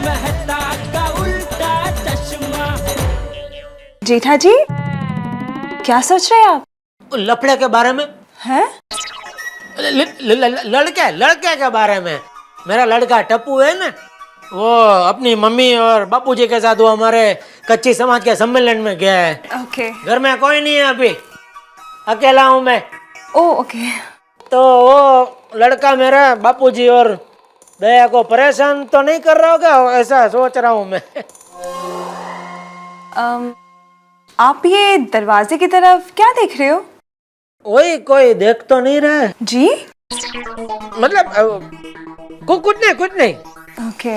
मेहता का उल्टा चश्मा। जेठा जी, क्या सोच रहे हैं आप? लफड़े के बारे में। हैं? लड़के के बारे में। मेरा लड़का टप्पू है ना, वो अपनी मम्मी और बापूजी के साथ वो हमारे कच्ची समाज के सम्मेलन में गया है। ओके। घर में कोई नहीं है अभी, अकेला हूँ मैं। Oh okay. तो वो लड़का मेरा बापूजी और दया को परेशान तो नहीं कर रहा होगा, ऐसा सोच रहा हूँ मैं। आप ये दरवाजे की तरफ क्या देख रहे हो? वही, कोई देख तो नहीं रहा है। जी? मतलब कुछ नहीं। ओके।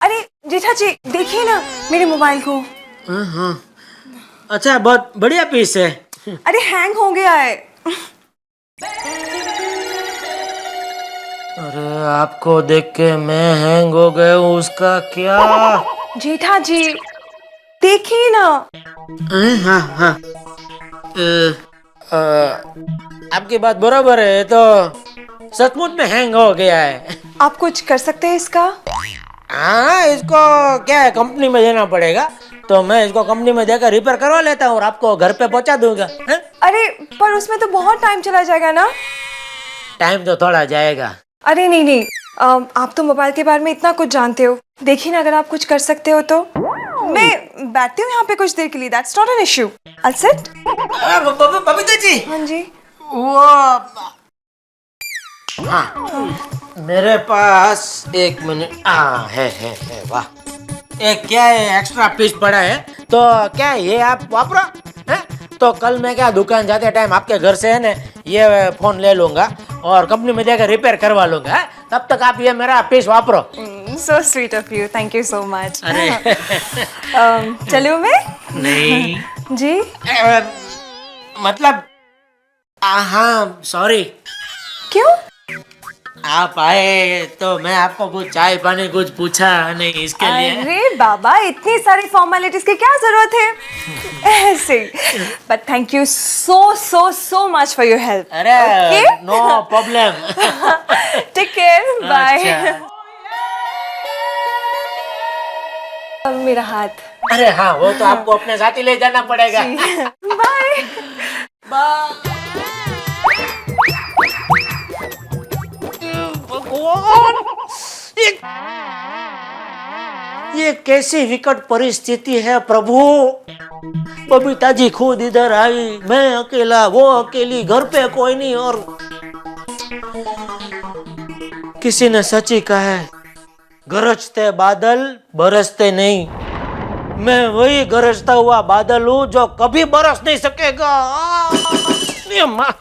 अरे जेठा जी, देखिए ना मेरे मोबाइल को। हाँ। अच्छा, बहुत बढ़िया पीस है। अरे हैंग हो गया है। अरे आपको देख के मैं हैंग हो गया हूँ, उसका क्या? जेठा जी देखिए ना। हाँ। आपकी बात बराबर है, तो सचमुच में हैंग हो गया है। आप कुछ कर सकते हैं इसका? हाँ, इसको क्या है, कंपनी में देना पड़ेगा, तो मैं इसको कंपनी में देकर रिपेयर करवा लेता हूँ और आपको घर पे पहुंचा दूंगा। अरे पर उसमें तो बहुत टाइम चला जाएगा ना। टाइम तो थोड़ा जाएगा। अरे नहीं, आप तो मोबाइल के बारे में इतना कुछ जानते हो। देखिए ना, अगर आप कुछ कर सकते हो तो मैं बैठती हूँ यहाँ पे कुछ देर के लिए। That's not an issue. I'll sit। Babita ji. हाँ जी। वो हाँ, मेरे पास 1 मिनट है। वाह, एक क्या है, एक्स्ट्रा पीस पड़ा है, तो क्या है, ये आप वापरो हैं? तो कल मैं क्या दुकान जाते टाइम आपके घर से है ना ये फोन ले लूंगा और कंपनी में जाकर रिपेयर करवा लूंगा। है? तब तक आप ये मेरा piece वापरो। So sweet of you. Thank you so much. अरे चलूँ मैं? नहीं जी? मतलब हाँ, सॉरी। क्यों? आप आए तो मैं आपको कुछ चाय पानी कुछ पूछा नहीं, इसके लिए। अरे बाबा, इतनी सारी फॉर्मेलिटीज की क्या जरूरत है ऐसे। But thank you so much for your help. अरे no problem. Take care, bye. मेरा हाथ। अरे हाँ, वो तो आपको अपने साथ ही ले जाना पड़ेगा। Bye bye. ये कैसी विकट परिस्थिति है प्रभु। बबीता जी खुद इधर आई, मैं अकेला, वो अकेली, घर पे कोई नहीं, और किसी ने सच ही कहा है, गरजते बादल बरसते नहीं। मैं वही गरजता हुआ बादल हूँ जो कभी बरस नहीं सकेगा। ये माँ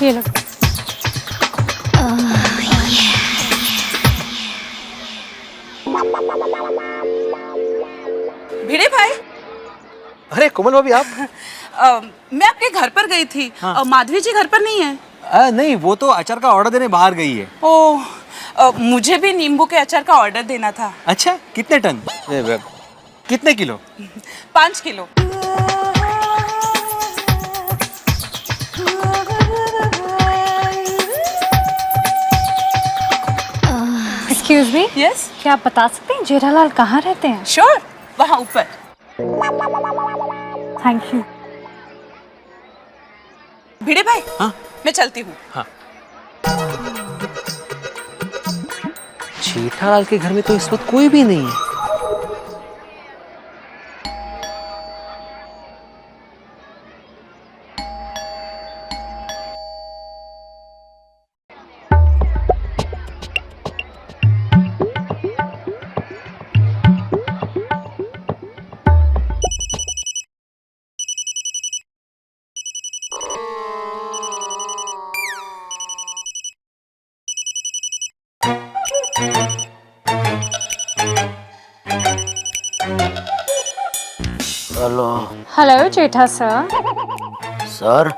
ये लो। भिड़े भाई। अरे कोमल भाभी, आप? मैं आपके घर पर गई थी। माधवी जी घर पर नहीं है। नहीं, वो तो अचार का ऑर्डर देने बाहर गई है। ओह, मुझे भी नींबू के अचार का ऑर्डर देना था। अच्छा, कितने टन? कितने kilo? 5 kilo. Excuse me, yes, क्या आप बता सकते हैं जेठालाल कहाँ रहते हैं? श्योर, वहाँ ऊपर। Thank you. भिड़े भाई, हाँ? मैं चलती हूँ। हाँ। जेठालाल के घर में तो इस वक्त कोई भी नहीं है। हेलो हेलो जेठा सर। सर।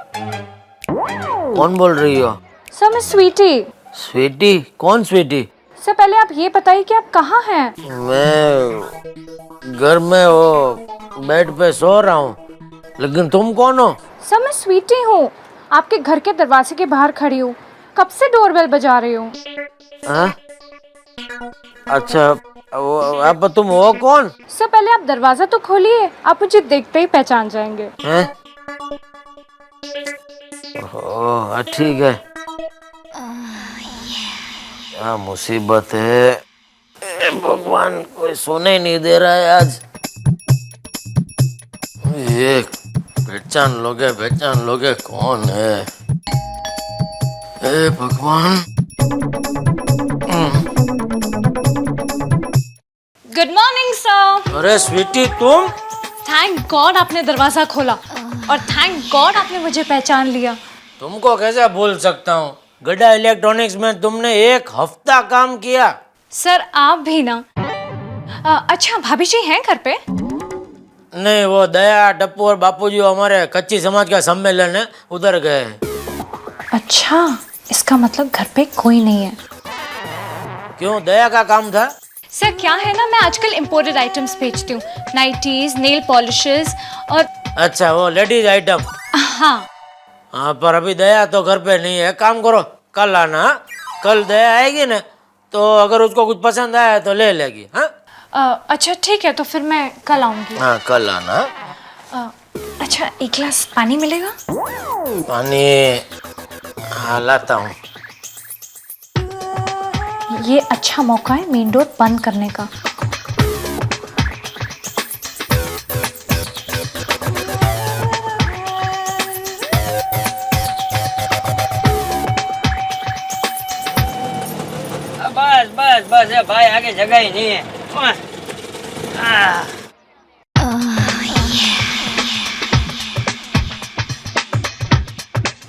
कौन बोल रही हो? सर मैं स्वीटी। स्वीटी? कौन स्वीटी? सर पहले आप ये बताइए कि आप कहाँ हैं? मैं घर में वो बेड पे सो रहा हूँ, लेकिन तुम कौन हो? सर मैं स्वीटी हूँ, आपके घर के दरवाजे के बाहर खड़ी हूँ, कब से डोरबेल बजा रही हूँ। हाँ? अच्छा, अब तुम हो कौन? सर पहले आप दरवाजा तो खोलिए, आप मुझे देखते ही पहचान जाएंगे। हैं? ओह ठीक है। क्या मुसीबत है, ए भगवान, कोई सोने ही नहीं दे रहा है आज। ये पहचान लोगे कौन है? ए भगवान। Good morning sir. अरे स्वीटी तुम? थैंक गॉड आपने दरवाजा खोला और थैंक गॉड आपने मुझे पहचान लिया। तुमको कैसे भूल सकता हूँ? गड्ढा इलेक्ट्रॉनिक्स में तुमने 1 हफ्ता काम किया। सर आप भी ना। अच्छा भाभी जी हैं घर पे? नहीं, वो दया, टप्पू और बापूजी हमारे कच्ची समाज का सम्मेलन है, उधर गए। अच्छा, इसका मतलब घर पे कोई नहीं है। क्यों, दया का काम था? सर क्या है ना, मैं आजकल इम्पोर्टेड आइटम्स बेचती हूँ, नाइटीज, नेल पॉलिशेस और। अच्छा, वो लेडीज आइटम। हाँ हाँ, पर अभी दया तो घर पे नहीं है। काम करो, कल आना। कल दया आएगी ना, तो अगर उसको कुछ पसंद आया तो ले लेगी। हाँ अच्छा ठीक है, तो फिर मैं कल आऊंगी। हाँ, कल आना। अच्छा, 1 गिलास पानी मिलेगा? पानी? हाँ, लाता हूँ। ये अच्छा मौका है मेन डोर बंद करने का। बस बस बस है भाई, आगे जगह ही नहीं है।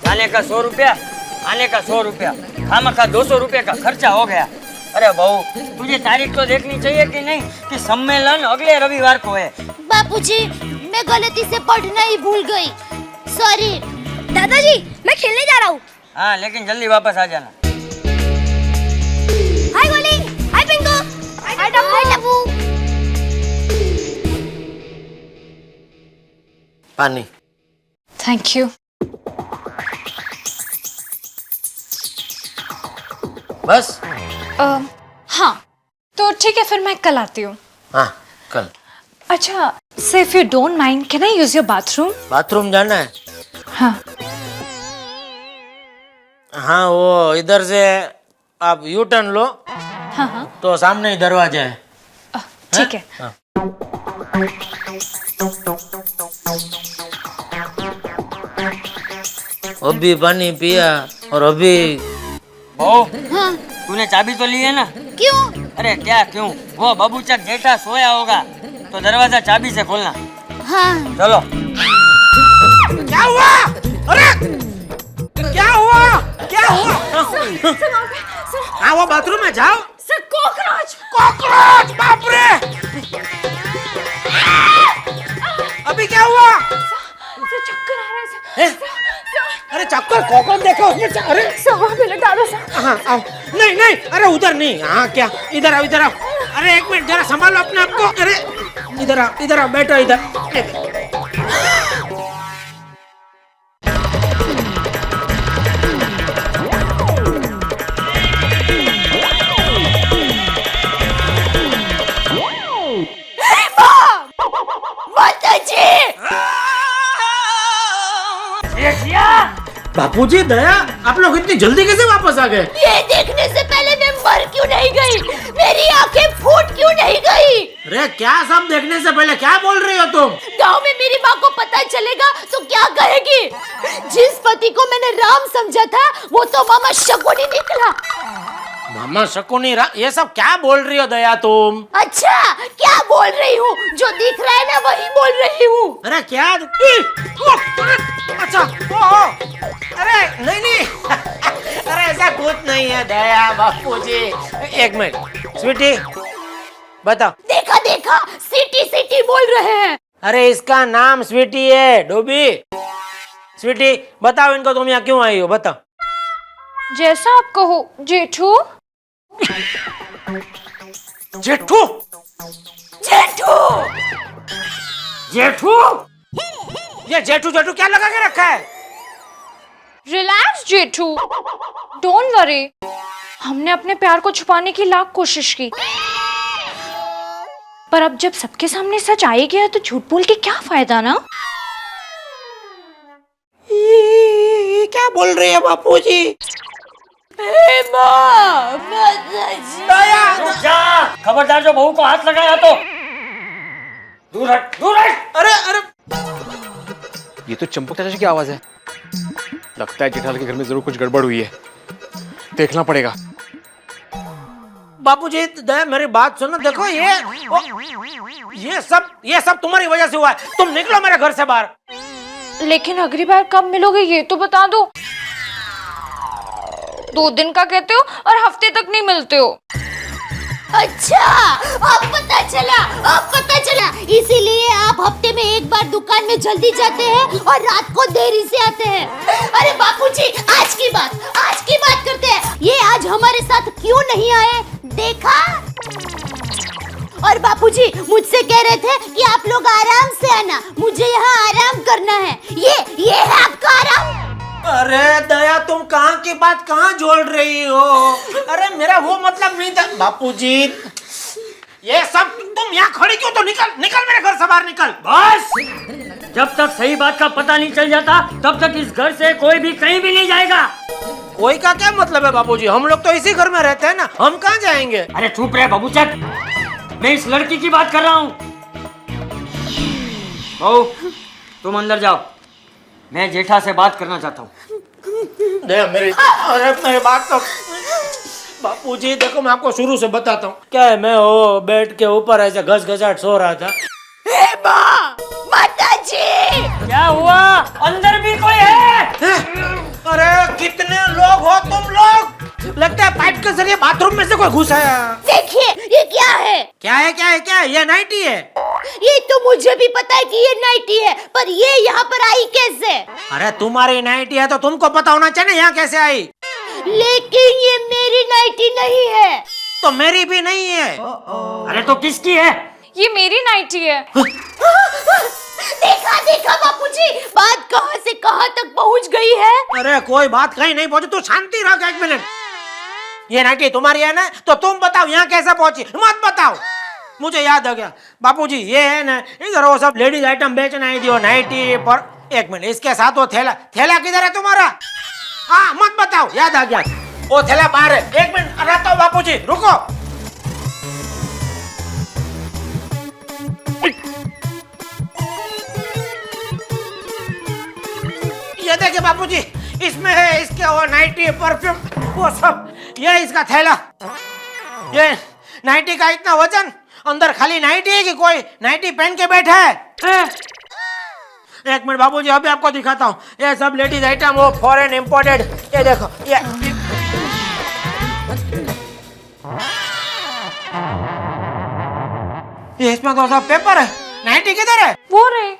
जाने का 100 रुपया, आने का 100 रुपया, खामखा 200 रुपये का खर्चा हो गया। अरे बहू, तुझे तारीख तो देखनी चाहिए कि नहीं कि सम्मेलन अगले रविवार को है। बापूजी, मैं गलती से पढ़ना ही भूल गई, सॉरी। दादाजी, मैं खेलने जा रहा हूँ। हाँ, लेकिन जल्दी वापस आ जाना। हाय गोली, हाय पिंकू, हाय टप्पू। पानी। Thank you. बस? हाँ, तो ठीक है, फिर मैं कल आती हूँ। हाँ, कल। अच्छा, से if you don't mind, can I use your bathroom? Bathroom जाना है? हाँ। हाँ, वो इधर से आप यू टर्न लो, हाँ हाँ तो सामने ही दरवाजा है। ठीक है। हाँ। अभी पानी पिया और अभी। बहू, तूने चाबी तो ली है ना? क्यों? अरे क्या क्यों, वो बबूचक जेठा सोया होगा तो दरवाजा चाबी से खोलना। हाँ। चलो। क्या हुआ? अरे क्या हुआ? क्या हुआ? हाँ, वो बाथरूम में जाओ। Sir, cockroach! कॉकरोच! बाप रे! अभी क्या हुआ? सर, चक्कर आ रहा है सर। अरे चक्कर, कॉकरोच देखो उसमें। अरे सर, वहाँ पे लगा दो सर। हाँ, आओ। नहीं नहीं, अरे उधर नहीं। हाँ, क्या? इधर आओ, इधर आओ। अरे 1 मिनट, जरा संभालो अपने आप को। अरे इधर आओ, बैठो इधर। बापूजी, दया, आप लोग इतनी जल्दी कैसे वापस आ गए? ये देखने से पहले मैं मर क्यों नहीं गई? मेरी आंखें फूट क्यों नहीं गई? अरे क्या, सब देखने से पहले क्या बोल रही हो तुम? गांव में मेरी माँ को पता चलेगा तो क्या कहेगी? जिस पति को मैंने राम समझा था वो तो मामा शकुनी निकला। मामा शकुनी? ये सब क्या बोल रही हो दया तुम? अच्छा, क्या बोल रही हूँ? जो दिख रहा है ना वही बोल रही हूँ। अरे क्या? अच्छा, अरे नहीं अरे ऐसा कुछ नहीं है दया, बापूजी। 1 मिनट, स्वीटी बताओ। देखा देखा, सिटी सिटी बोल रहे हैं। अरे इसका नाम स्वीटी है, डोबी। स्वीटी बताओ इनको, तुम यहाँ क्यों आई हो, बताओ। जैसा आप कहो जेठू। जेठू जेठू जेठू, ये जेठू जेठू क्या लगा के रखा है? रिलैक्स जेठू, डोंट वरी। हमने अपने प्यार को छुपाने की लाख कोशिश की, पर अब जब सबके सामने सच आ ही गया तो झूठ बोल के क्या फायदा ना। ये क्या बोल रही है बापूजी? रुक जा, खबरदार जो बहू को हाथ लगाया तो दूर हट, दूर हट। अरे अरे, ये तो चंपक चाचा की आवाज है। लगता है जेठालाल के घर में जरूर कुछ गड़बड़ हुई है, देखना पड़ेगा। बापूजी दया मेरी बात सुनो, देखो ये सब तुम्हारी वजह से हुआ है। तुम निकलो मेरे घर से बाहर। लेकिन अगली बार कब मिलोगे ये तो बता दो। 2 दिन का कहते हो और हफ्ते तक नहीं मिलते हो। अच्छा, अब पता चला इसीलिए आप हफ्ते में एक बार दुकान में जल्दी जाते हैं और रात को देरी से आते हैं। अरे बापूजी, आज की बात करते हैं। ये आज हमारे साथ क्यों नहीं आए, देखा? और बापूजी मुझसे कह रहे थे कि आप लोग आराम से आना, मुझे यहाँ आराम करना है। ये है आपका आराम। अरे दया, तुम कहाँ की बात कहाँ जोड़ रही हो? अरे मेरा वो मतलब नहीं था बापूजी। ये सब तुम यहाँ खड़ी क्यों? तो निकल मेरे घर से बाहर, निकल। बस, जब तक सही बात का पता नहीं चल जाता तब तक इस घर से कोई भी कहीं भी नहीं जाएगा। कोई का क्या मतलब है बापूजी? हम लोग तो इसी घर में रहते हैं ना, हम कहाँ जाएंगे? अरे चुप रहे बाबूचक, मैं इस लड़की की बात कर रहा हूँ। बहू तुम अंदर जाओ, मैं जेठा से बात करना चाहता हूँ। मेरी बात तो बापूजी देखो, मैं आपको शुरू से बताता हूँ। क्या है, मैं वो बेड के ऊपर ऐसे घस-घसाट सो रहा था। माता जी, क्या हुआ? अंदर भी कोई है? अरे कितने लोग हो तुम लोग? लगता है पाइप के जरिए बाथरूम में से कोई घुस आया। देखिए ये क्या है? क्या है? ये नाइटी है। ये तो मुझे भी पता है कि ये नाइटी है, पर ये यहाँ पर आई कैसे? अरे तुम्हारी नाइटी है तो तुमको पता होना चाहिए यहाँ कैसे आई। लेकिन ये मेरी नाइटी नहीं है। तो मेरी भी नहीं है। अरे तो किसकी है? ये मेरी नाइटी है। देखा बापूजी, बात कहाँ से कहाँ तक पहुँच गई है। अरे कोई बात कहीं नहीं पहुंची, तू शांति रख 1 मिनट। ये नाइटी तुम्हारी है ना, तो तुम बताओ यहाँ कैसे पहुंची? मत बताओ, मुझे याद आ गया। बापूजी ये है ना, इधर वो सब लेडीज आइटम बेचना है, जो नाइटी पर। 1 मिनट, इसके साथ वो थैला किधर है तुम्हारा? हाँ मत बताओ, याद आ गया, वो थैला बाहर है। 1 मिनट रहता हूँ बापूजी, रुको। ये देखिए बापूजी, इसमें है इसके वो नाइटी, परफ्यूम, वो सब। ये इसका थैला, ये नाइटी का इतना वजन, अंदर खाली नाइटी है कि कोई नाइटी पहन के बैठा है? 1 मिनट बाबूजी, अभी आपको दिखाता हूँ। ये सब लेडीज आइटम, वो फॉरेन इंपोर्टेड। ये देखो, ये इसमें तो सब पेपर है। नाइटी किधर है? वो रहे।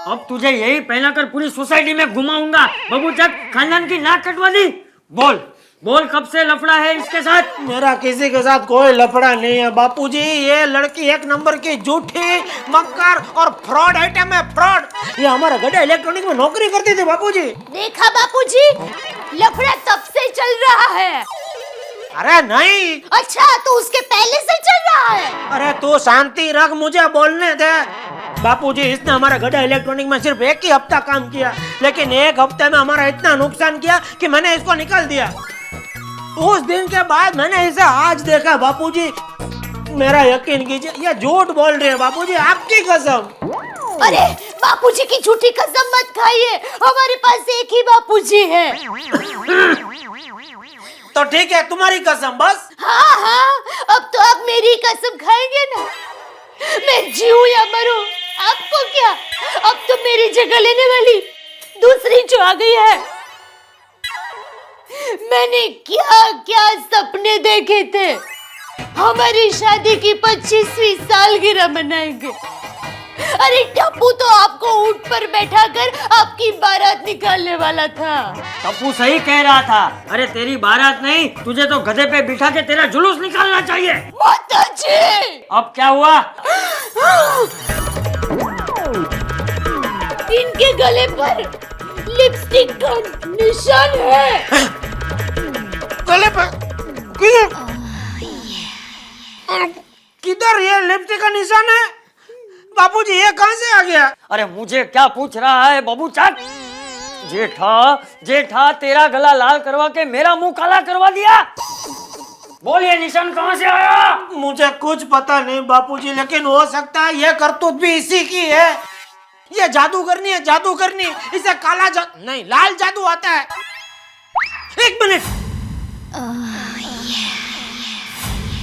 अब तुझे यही पहना कर पूरी सोसाइटी में घुमाऊंगा। बाबूचक, खानदान की नाक कटवा दी। बोल कब से लफड़ा है इसके साथ? मेरा किसी के साथ कोई लफड़ा नहीं है बापूजी। ये लड़की 1 नंबर की झूठी, मक्कार और फ्रॉड आइटम है, फ्रॉड। ये हमारा गड्ढा इलेक्ट्रॉनिक में नौकरी करती थी बापूजी। देखा बापूजी, लफड़ा तब से चल रहा है। अरे नहीं। अच्छा, तो उसके पहले से चल रहा है। अरे तू शांति रख, मुझे बोलने दे। बापूजी इसने हमारा गड्ढा इलेक्ट्रॉनिक में सिर्फ 1 ही हफ्ता काम किया, लेकिन 1 हफ्ते में हमारा इतना नुकसान किया कि मैंने इसको निकाल दिया। उस दिन के बाद मैंने इसे आज देखा बापूजी। मेरा यकीन कीजिए, ये झूठ बोल रहे हैं बापूजी, आपकी कसम। अरे बापूजी की झूठी कसम मत खाइए, हमारे पास एक ही बापूजी है। तो ठीक है, तुम्हारी कसम बस। हाँ, अब तो आप मेरी कसम खाएंगे ना। मैं जीऊं या मरूं, आपको क्या? अब तो मेरी जगह लेने वाली दूसरी जो आ गई है। मैंने क्या सपने देखे थे। हमारी शादी की 25वीं सालगिरह मनाएंगे, अरे टप्पू तो आपको ऊंट पर बैठा कर आपकी बारात निकालने वाला था। टप्पू सही कह रहा था। अरे तेरी बारात नहीं, तुझे तो गधे पे बिठा के तेरा जुलूस निकालना चाहिए। माता जी, अब क्या हुआ? इनके गले पर लिपस्टिक का निशान है। गले पर किधर ये लिपस्टिक का निशान है? बापूजी ये कहां से आ गया? अरे मुझे क्या पूछ रहा है बाबू चाट? जेठा जेठा तेरा गला लाल करवा के मेरा मुंह काला करवा दिया। बोल ये निशान कहां से आया? मुझे कुछ पता नहीं बापूजी, लेकिन हो सकता है ये करतूत भी इसी की है। ये जादू करनी है, जादू करनी। इसे काला नहीं लाल जादू आता है। एक मिनट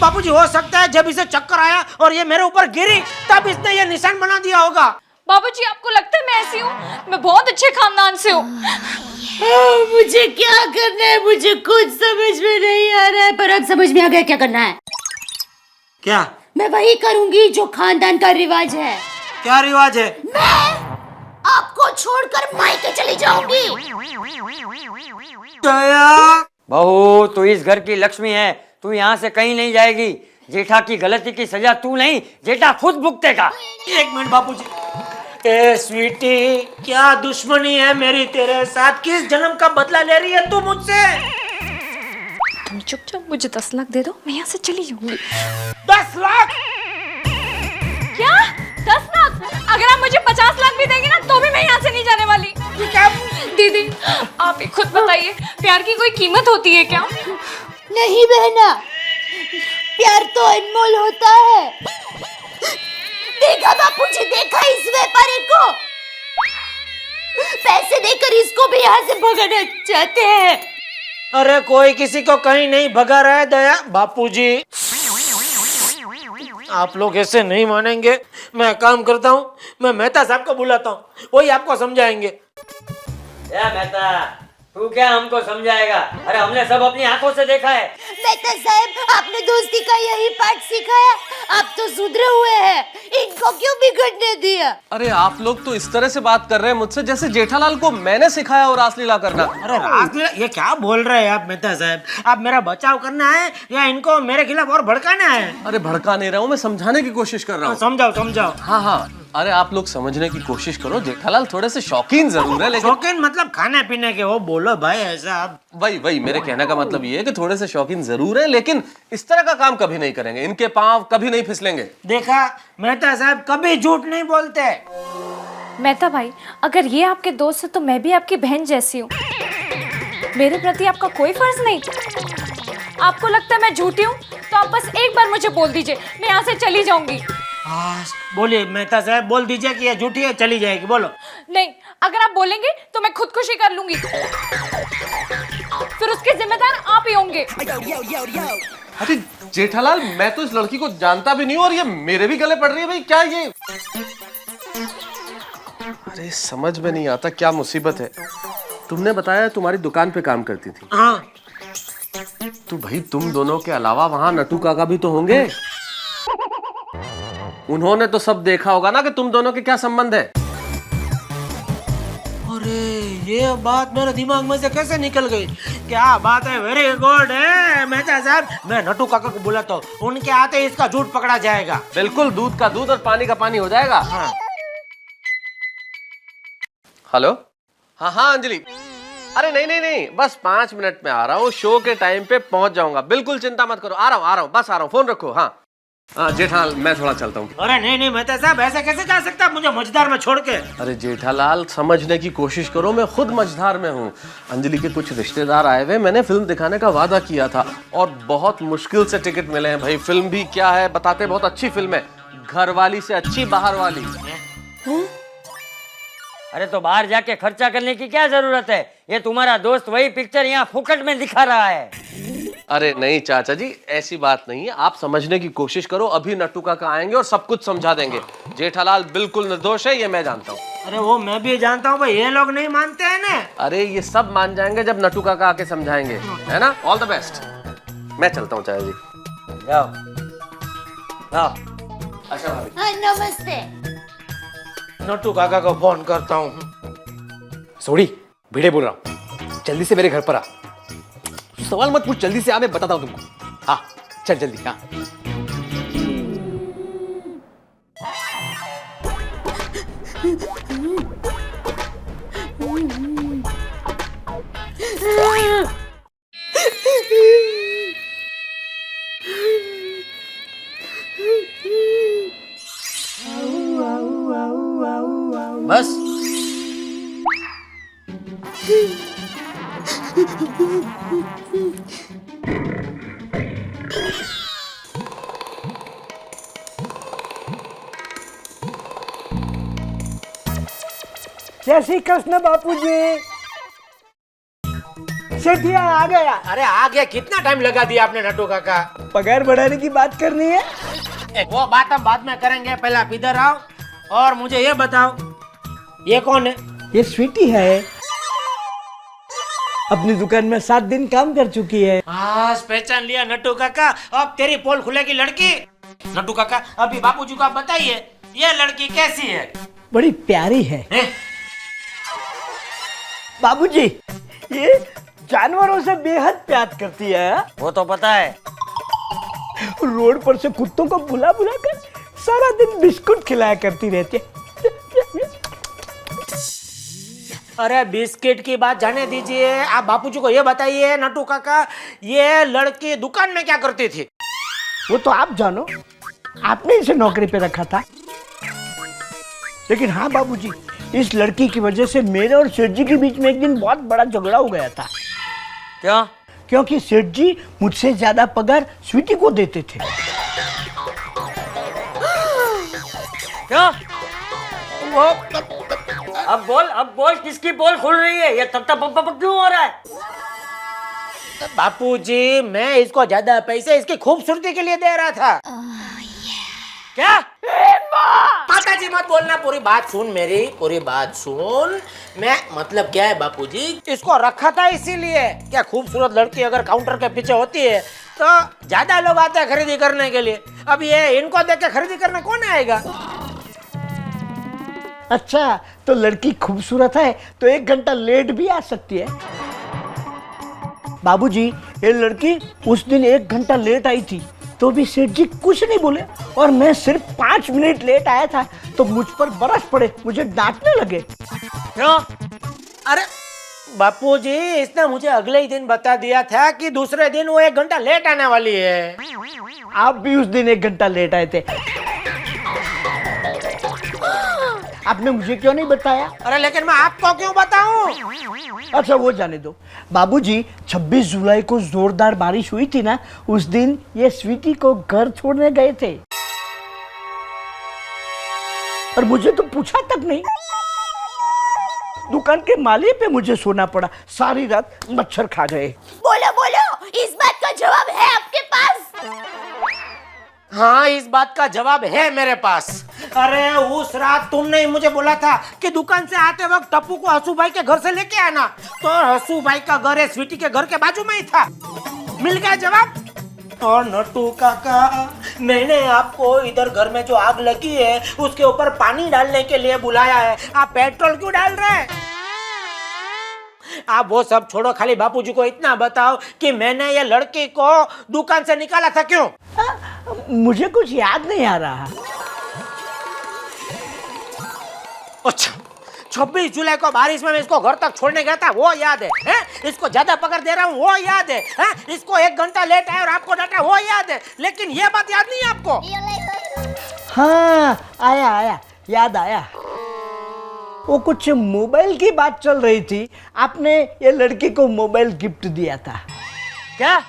बापूजी, हो सकता है जब इसे चक्कर आया और ये मेरे ऊपर गिरी तब इसने ये निशान बना दिया होगा। बाबूजी आपको लगता है मैं ऐसी हूँ? मैं बहुत अच्छे खानदान से हूँ। मुझे क्या करना है, मुझे कुछ समझ में नहीं आ रहा है, पर अब समझ में आ गया क्या करना है। क्या? मैं वही करूंगी जो खानदान का रिवाज है। क्या रिवाज है? मैं आपको छोड़कर मायके चली जाऊंगी। दया, बहू तू इस घर की लक्ष्मी है, तू यहाँ से कहीं नहीं जाएगी। जेठा की गलती की सजा तू नहीं, जेठा खुद भुगतेगा। एक मिनट बापूजी। ए स्वीटी, क्या दुश्मनी है मेरी तेरे साथ? किस जन्म का बदला ले रही है तू मुझसे? तुम चुपचाप मुझे 10 लाख दे दो, मैं यहाँ से चली जाऊंगी। 10 लाख? क्या 10 लाख? अगर आप मुझे 50 लाख भी देंगे ना तो भी मैं यहाँ से नहीं जाने वाली। क्या? दीदी आप ही खुद बताइए, प्यार की कोई कीमत होती है क्या? नहीं बहना, प्यार तो अनमोल होता है। देखा बापूजी, देखा इस व्यापारी को? पैसे देकर इसको भी यहाँ से भगाना चाहते हैं। अरे कोई किसी को कहीं नहीं भगा रहा है दया। बापूजी आप लोग ऐसे नहीं मानेंगे। मैं काम करता हूँ, मैं मेहता साहब को बुलाता हूँ, वही आपको समझाएंगे। या मेहता, तू क्या हमको समझाएगा? अरे हमने सब अपनी आंखों से देखा है। मेहता साहब, आपने दोस्ती का यही पाठ सिखाया। आप तो सुधरे हुए हैं, इनको क्यों बिगड़ने दिया? अरे आप लोग तो इस तरह से बात कर रहे हैं मुझसे जैसे जेठालाल को मैंने सिखाया हो रासलीला करना। अरे रासलीला, ये क्या बोल रहे हैं आप मेहता साहब? आप मेरा बचाव करना है या इनको मेरे खिलाफ और भड़काना है? अरे भड़का नहीं रहा हूँ, मैं समझाने की कोशिश कर रहा हूँ। समझाओ समझाओ। हाँ हाँ, अरे आप लोग समझने की कोशिश करो। जेठालाल थोड़े से शौकीन जरूर है, लेकिन शौकीन मतलब खाने पीने के? वो बोलो भाई ऐसा। आप वही मेरे कहने का मतलब ये है कि थोड़े से शौकीन जरूर है, लेकिन इस तरह का काम कभी नहीं करेंगे। इनके पांव कभी नहीं फिसलेंगे। देखा मेहता साहब, कभी झूठ नहीं बोलते। मेहता भाई, अगर ये आपके दोस्त है तो मैं भी आपकी बहन जैसी हूँ। मेरे प्रति आपका कोई फर्ज नहीं? आपको लगता है मैं झूठी हूँ तो आप बस एक बार मुझे बोल दीजिए, मैं यहाँ से चली जाऊंगी। बोलिए मेहता साहब, बोल दीजिए कि ये झूठी है, चली जाएगी। बोलो। नहीं, अगर आप बोलेंगे तो मैं खुदकुशी कर लूंगी, फिर उसके जिम्मेदार आप ही होंगे। अरे जेठालाल, मैं तो इस लड़की को जानता भी नहीं हूँ और ये मेरे भी गले पड़ रही है। भाई क्या ये? अरे समझ में नहीं आता क्या मुसीबत है। तुमने बताया तुम्हारी दुकान पे काम करती थी। हाँ। तो भाई तुम दोनों के अलावा वहां नटू काका भी तो होंगे। उन्होंने तो सब देखा होगा ना कि तुम दोनों के क्या संबंध है। अरे ये बात मेरे दिमाग में से कैसे निकल गई? क्या बात है, वेरी गुड है मेहता साहब। मैं नटू काका को बुलाता हूँ, उनके आते इसका झूठ पकड़ा जाएगा। बिल्कुल, दूध का दूध और पानी का पानी हो जाएगा। हाँ। हेलो, हाँ हाँ अंजलि। अरे नहीं, बस 5 मिनट में आ रहा हूँ। शो के टाइम पे पहुंच जाऊंगा। बिल्कुल चिंता मत करो, आ रहा हूँ, बस आ रहा हूँ। फोन रखो। हाँ जेठालाल, मैं थोड़ा चलता हूँ। अरे नहीं मेहता साहब, ऐसे कैसे जा सकता है मुझे मझधार में छोड़ के? अरे जेठालाल, समझने की कोशिश करो, मैं खुद मझधार में हूँ। अंजलि के कुछ रिश्तेदार आए हुए, मैंने फिल्म दिखाने का वादा किया था और बहुत मुश्किल से टिकट मिले हैं। भाई फिल्म भी क्या है बताते, बहुत अच्छी फिल्म है, घरवाली से अच्छी बाहर वाली। अरे तो बाहर जाके खर्चा करने की क्या जरूरत है? ये तुम्हारा दोस्त वही पिक्चर यहाँ फुकट में दिखा रहा है। अरे नहीं चाचा जी, ऐसी बात नहीं है, आप समझने की कोशिश करो। अभी नट्टू काका आएंगे और सब कुछ समझा देंगे। जेठालाल बिल्कुल निर्दोष है, ये मैं जानता हूँ। अरे वो मैं भी जानता हूँ भाई, ये लोग नहीं मानते हैं ना। अरे ये सब मान जाएंगे जब नट्टू काका आके समझाएंगे, है ना। All the best. मैं चलता हूँ चाचा जी। जाओ जाओ। अच्छा भाभी। हाँ, नमस्ते। नट्टू काका को फोन करता हूँ। सोड़ी भिड़े बोल रहा हूँ, जल्दी से मेरे घर पर आ। सवाल मत पूछ, जल्दी से आ, मैं बताता हूँ तुमको। हाँ चल जल्दी। हाँ बस जय श्री कृष्ण बापूजी। सेठिया आ गया। अरे आ गया, कितना टाइम लगा दिया आपने नट्टू काका। पगार बढ़ाने की बात करनी है। वो बात हम बाद में करेंगे, पहले आप इधर आओ और मुझे ये बताओ, ये कौन है? ये स्वीटी है, अपनी दुकान में 7 दिन काम कर चुकी है। हाँ पहचान लिया नट्टू काका, अब तेरी पोल खुलेगी लड़की। नट्टू काका अभी बापूजी को आप बताइए, ये लड़की कैसी है? बड़ी प्यारी है। बाबूजी ये जानवरों से बेहद प्यार करती है। वो तो पता है। रोड पर से कुत्तों को बुला बुला कर सारा दिन बिस्कुट खिलाया करती रहती है। अरे बिस्किट की बात जाने दीजिए, आप बापूजी को ये बताइए नट्टू काका, ये लड़की दुकान में क्या करती थी? वो तो आप जानो, आपने इसे नौकरी पे रखा था। लेकिन हाँ बाबूजी, इस लड़की की वजह से मेरे और सेठ जी के बीच में एक दिन बहुत बड़ा झगड़ा हो गया था। क्या? क्योंकि सेठ जी मुझसे ज्यादा पगार स्वीटी को देते थे। क्या? वो अब बोल किसकी बोल खुल रही है? ये तब क्यों हो रहा है? बापूजी मैं इसको ज्यादा पैसे इसकी खूबसूरती के लिए दे रहा था। क्या? माताजी मत बोलना, पूरी बात सुन मेरी, पूरी बात सुन। मैं मतलब क्या है बापूजी, इसको रखा था इसीलिए। क्या खूबसूरत लड़की अगर काउंटर के पीछे होती है तो ज्यादा लोग आते हैं खरीदी करने के लिए। अब ये इनको देख के खरीदी करने कौन आएगा? अच्छा तो लड़की खूबसूरत है तो 1 घंटा लेट भी आ सकती है। बाबूजी ये लड़की उस दिन 1 घंटा लेट आई थी तो भी सेठ जी कुछ नहीं बोले, और मैं सिर्फ 5 मिनट लेट आया था तो मुझ पर बरस पड़े, मुझे डांटने लगे। क्यों? अरे बापूजी इसने मुझे अगले ही दिन बता दिया था कि दूसरे दिन वो 1 घंटा लेट आने वाली है। आप भी उस दिन 1 घंटा लेट आए थे। आपने मुझे क्यों नहीं बताया? अरे लेकिन मैं आपको क्यों बताऊं? अच्छा वो जाने दो। बाबूजी 26 जुलाई को जोरदार बारिश हुई थी ना, उस दिन ये स्वीटी को घर छोड़ने गए थे और मुझे तो पूछा तक नहीं। दुकान के माले पे मुझे सोना पड़ा, सारी रात मच्छर खा गए। बोलो बोलो, इस बात का जवाब है आपके पास? हाँ इस बात का जवाब है मेरे पास। अरे उस रात तुमने ही मुझे बोला था कि दुकान से आते वक्त टप्पू को हसू भाई के घर से लेके आना, तो हसू भाई का घर है स्वीटी के घर के बाजू में ही था। मिल गया जवाब। और नट्टू काका मैंने आपको इधर घर में जो आग लगी है उसके ऊपर पानी डालने के लिए बुलाया है, आप पेट्रोल क्यों डाल रहे हैं? आप वो सब छोड़ो, खाली बापूजी को इतना बताओ कि मैंने ये लड़की को दुकान से निकाला था क्यों? मुझे कुछ याद नहीं आ रहा। अच्छा 26 जुलाई को बारिश में मैं इसको घर तक छोड़ने गया था वो याद है, हैं? इसको ज्यादा पगार दे रहा हूँ वो याद है, हैं? इसको 1 घंटा लेट आया और आपको डांटा वो याद है, लेकिन ये बात याद नहीं है आपको? हाँ आया याद आया। वो कुछ मोबाइल की बात चल रही थी, आपने ये लड़की को मोबाइल गिफ्ट दिया था। क्या?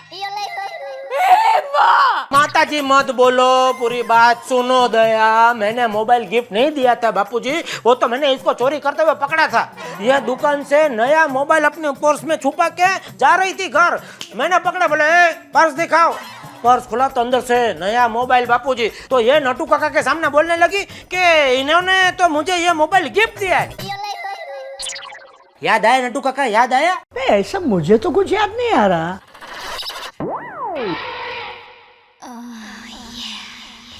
माताजी मत बोलो, पूरी बात सुनो दया। मैंने मोबाइल गिफ्ट नहीं दिया था बापूजी, वो तो मैंने इसको चोरी करते हुए पकड़ा था। यह दुकान से नया मोबाइल अपने पर्स में छुपा के जा रही थी घर, मैंने पकड़ा, बोले पर्स दिखाओ। पर्स खुला तो अंदर से नया मोबाइल बापूजी। तो ये नट्टू काका के सामने बोलने लगी कि इन्होंने तो मुझे ये मोबाइल गिफ्ट दिया है। याद आया नट्टू काका, याद आया? ऐसा मुझे तो कुछ याद नहीं आ रहा।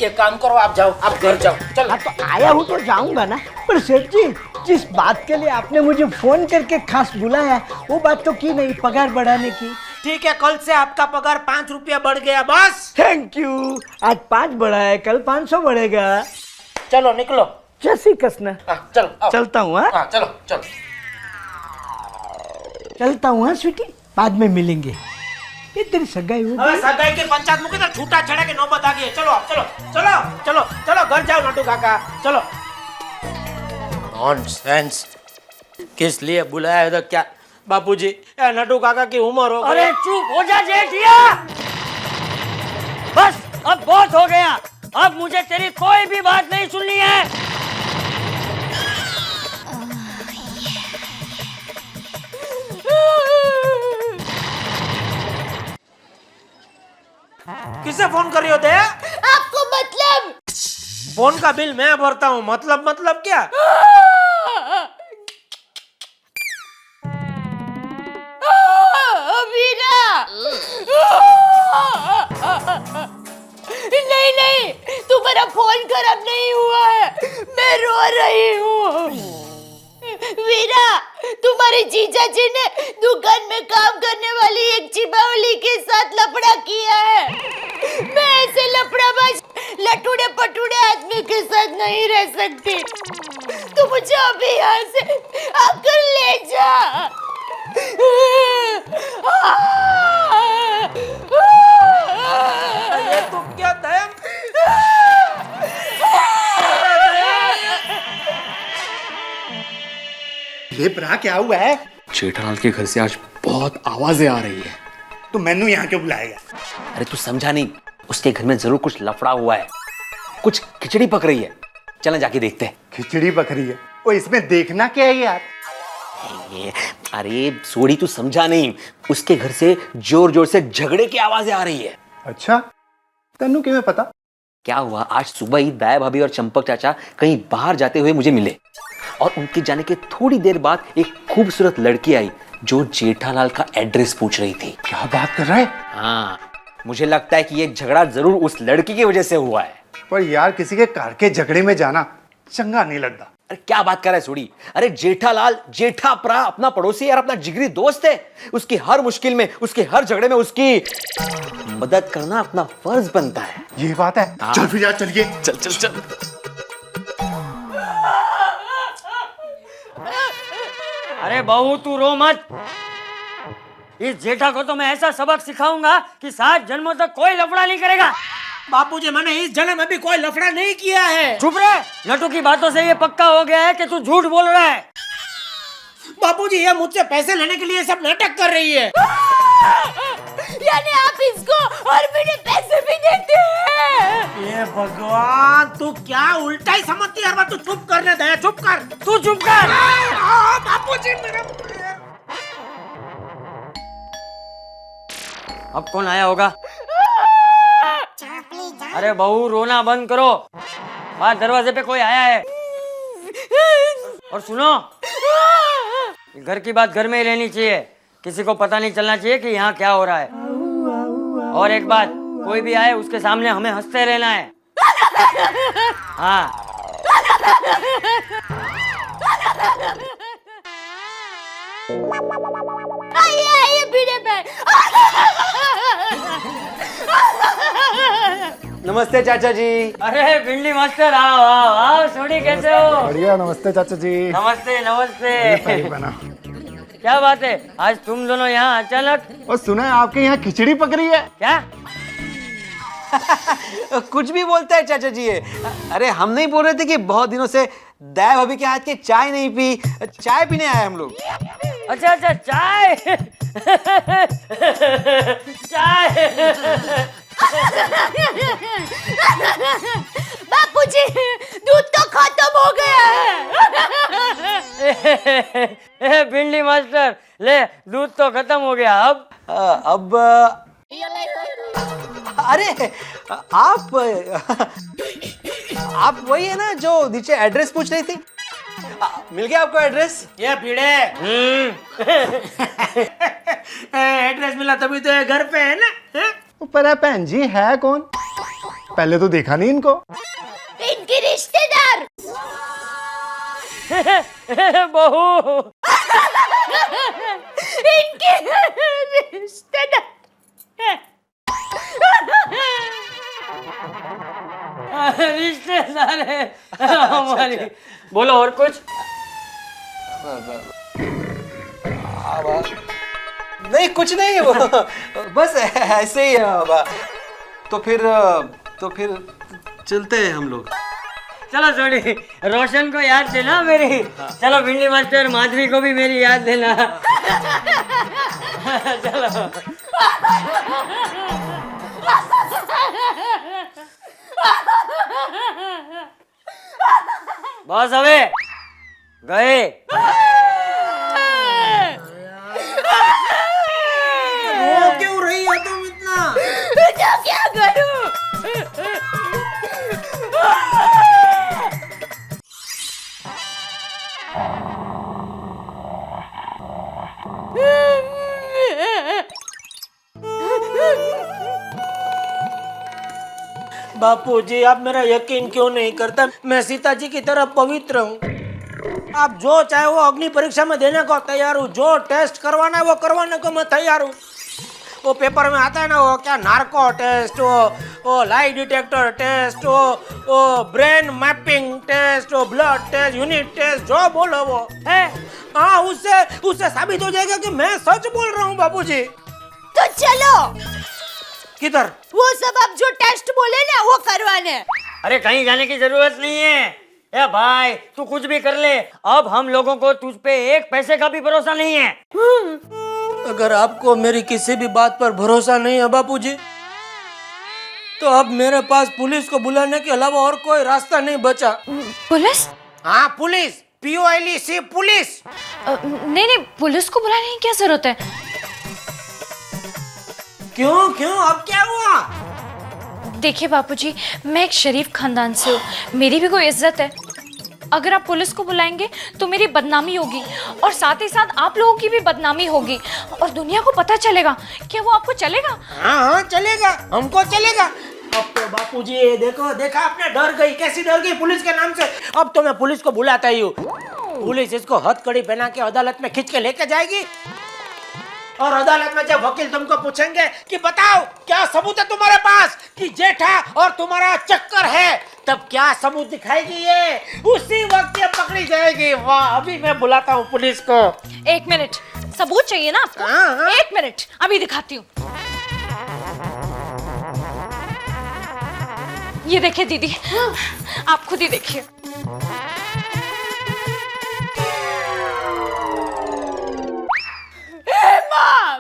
एक काम करो, आप जाओ, आप घर जाओ, चलो। हाँ तो आया हूँ तो जाऊंगा ना, पर सेठ जी जिस बात के लिए आपने मुझे फोन करके खास बुलाया वो बात तो की नहीं, पगार बढ़ाने की। ठीक है, कल से आपका पगार 5 रुपया बढ़ गया बस। Thank you. आज 5 बढ़ा है, कल 500 बढ़ेगा। चलो निकलो। जैसी कसना। चलो आओ। चलता हूँ। हाँ चलो चलो। चलता हूँ। हाँ स्वीटी, बाद में मिलेंगे। ये तेरी सगाई हो गई। सगाई के पंचायत मुके तो छूटा छड़ा के नौबत आ गई है। चलो चलो चलो चलो चलो घर जाओ नटू काका, चलो। नॉनसेंस, किस लिए बुलाया है? तो क्या बापूजी, नटू काका की उम्र हो गई। अरे चुप हो जा जेठिया, बस अब बहुत हो गया। अब मुझे तेरी कोई भी बात नहीं सुननी है। किसे फोन कर रही होते हैं? आपको मतलब? फोन का बिल मैं भरता हूँ, मतलब क्या? वीरा, नहीं नहीं, तुम्हारा फोन खराब नहीं हुआ है, मैं रो रही हूँ। वीरा, तुम्हारे जीजा जी ने दुकान में काम करने वाली एक चिबावली के साथ लफड़ा किया है। मैं ऐसे लफड़ाबाज लटूड़े पटूड़े आदमी के साथ नहीं रह सकती। तू मुझे अभी यहाँ से आकर ले जा। ये तुम क्या दया? ये भरा क्या हुआ है? जेठालाल के घर से आज बहुत आवाजें आ रही है। तो मैनू यहाँ क्यों बुलाएगा? अरे तू समझा नहीं, उसके घर में जरूर कुछ लफड़ा हुआ है, कुछ खिचड़ी पक रही है। चल जाके देखते हैं। खिचड़ी पक रही है? वो इसमें देखना क्या है यार? अरे सोड़ी तू समझा नहीं, उसके घर से जोर जोर से झगड़े की आवाजें आ रही है। अच्छा, तेनू किਵੇਂ पता? क्या हुआ, आज सुबह ही दाया भाभी और चंपक चाचा कहीं बाहर जाते हुए मुझे मिले और उनके जाने के थोड़ी देर बाद एक खूबसूरत लड़की आई जो जेठालाल का एड्रेस पूछ रही थी। क्या बात कर रहा है? हाँ, मुझे लगता है कि ये झगड़ा जरूर उस लड़की की वजह से हुआ है। पर यार किसी के घर के झगड़े में जाना चंगा नहीं लगता। अरे क्या बात कर रहा है सोड़ी? अरे जेठालाल जेठापरा अपना पड़ोसी यार, अपना जिगरी दोस्त है। उसकी हर मुश्किल में, उसके हर झगड़े में उसकी मदद करना अपना फर्ज बनता है। ये बात है। हाँ। चल फिर यार, चलिए। चल चल चल। अरे बहू तू रो मत, इस जेठा को तो मैं ऐसा सबक सिखाऊंगा कि 7 जन्मों तक कोई लफड़ा नहीं करेगा। बापूजी, मैंने इस जन्म में भी कोई लफड़ा नहीं किया है। चुप रहे, नटू की बातों से ये पक्का हो गया है कि तू झूठ बोल रहा है। बापूजी, ये मुझसे पैसे लेने के लिए सब नाटक कर रही है। यानी आप इसको और मुझे पैसे भी देते हैं? ये भगवान, तू क्या उल्टा ही समझती है हर बार। तू चुप करने दे, चुप कर। तू चुप कर। बापूजी मेरा। अब कौन आया होगा? अरे बहू रोना बंद करो, बाहर दरवाजे पे कोई आया है। और सुनो, घर की बात घर में ही रहनी चाहिए, किसी को पता नहीं चलना चाहिए कि यहाँ क्या हो रहा है। और एक बात, कोई भी आए उसके सामने हमें हंसते रहना है। हाँ। आइए भिड़े भाई। नमस्ते चाचा जी। अरे भिंडी मास्टर, आओ आओ आओ। सोडी कैसे हो? बढ़िया। नमस्ते चाचा जी। नमस्ते नमस्ते। क्या बात है, आज तुम दोनों यहाँ अचानक? और सुना है आपके यहाँ खिचड़ी पक रही है? क्या? कुछ भी बोलता है चाचा जी ये। अरे हम नहीं बोल रहे थे कि बहुत दिनों से दाया भाभी के हाथ की चाय नहीं पी, चाय पीने आए हम लोग। अच्छा अच्छा, चाय। चाय। बापूजी, दूध तो खत्म हो गया है। ए भिंडी मास्टर, ले दूध तो खत्म हो गया। अब अरे आप वही है ना जो नीचे एड्रेस पूछ रही थी? मिल गया आपको एड्रेस? ये भीड़े। एड्रेस मिला तभी तो ये घर पे है ना। पर भैन जी है कौन? पहले तो देखा नहीं इनको। इनकी रिश्तेदार। बहू इनकी रिश्तेदार। रिश्तेदार है हमारी। बोलो और कुछ। नहीं कुछ नहीं, वो बस ऐसे ही तो फिर चलते हैं हम लोग। चलो सोनी, रोशन को याद देना मेरी। चलो भिंडी मास्टर, माधवी को भी मेरी याद देना। चलो बस हवे गए। रो क्यों रही हो तुम इतना? तो क्या करूं? बापूजी, आप मेरा यकीन क्यों नहीं करता? मैं सीता जी की तरह पवित्र हूँ। आप जो चाहे वो अग्नि परीक्षा में देने को तैयार हूँ। जो टेस्ट करवाना है वो करवाने को मैं तैयार हूँ। वो पेपर में आता है ना, वो क्या नार्को टेस्ट, वो लाई डिटेक्टर टेस्ट, वो ब्रेन मैपिंग टेस्ट, वो ब्लड टेस्ट, यूनिट टेस्ट, जो बोलो वो है। हाँ, उससे साबित हो जाएगा कि मैं सच बोल रहा हूँ बापूजी। तो चलो। किधर? वो सब आप जो टेस्ट बोले ना वो करवाने। अरे कहीं जाने की जरूरत नहीं है। ए भाई, तू कुछ भी कर ले, अब हम लोगों को तुझ पे एक पैसे का भी भरोसा नहीं है। अगर आपको मेरी किसी भी बात पर भरोसा नहीं है बापूजी, तो अब मेरे पास पुलिस को बुलाने के अलावा और कोई रास्ता नहीं बचा। पुलिस? हाँ, पुलिस, POLIC, पुलिस। नहीं, पुलिस को बुलाने की क्या जरूरत है? क्यों अब क्या हुआ? देखिए बापूजी, मैं एक शरीफ खानदान से हूँ, मेरी भी कोई इज्जत है। अगर आप पुलिस को बुलाएंगे तो मेरी बदनामी होगी और साथ ही साथ आप लोगों की भी बदनामी होगी और दुनिया को पता चलेगा। क्या वो आपको चलेगा? हाँ चलेगा, हमको चलेगा। अब तो बापूजी देखा आपने, डर गई, कैसी डर गई पुलिस के नाम से। अब तो मैं पुलिस को बुलाता ही हूँ। पुलिस इसको हथकड़ी पहना के अदालत में खींच के लेके जाएगी और अदालत में जब वकील तुमको पूछेंगे कि बताओ क्या सबूत है तुम्हारे पास कि जेठा और तुम्हारा चक्कर है, तब क्या सबूत दिखाएगी ये? उसी वक्त ये पकड़ी जाएगी। वाह, अभी मैं बुलाता हूँ पुलिस को। 1 मिनट, सबूत चाहिए ना आपको? हाँ। 1 मिनट, अभी दिखाती हूँ। ये देखिए दीदी, आप खुद ही देखिए।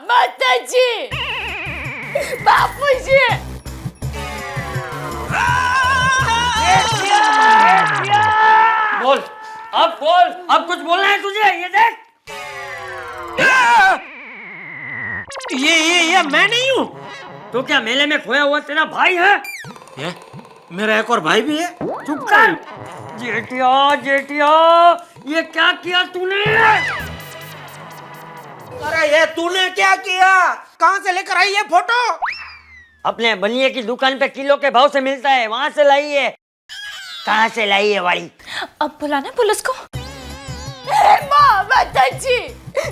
माताजी, बापूजी। बोल, अब कुछ बोलना है तुझे? ये देख। ये मैं नहीं हूँ। तो क्या मेले में खोया हुआ तेरा भाई है? ये मेरा एक और भाई भी है। चुप कर। जेठिया, ये क्या किया तूने? अरे ये तूने क्या किया? कहाँ से लेकर आई ये फोटो? अपने बनिए की दुकान पे किलो के भाव से मिलता है, वहाँ से लाई है। कहाँ से लाई है वाली? अब बुलाना पुलिस को। माताजी,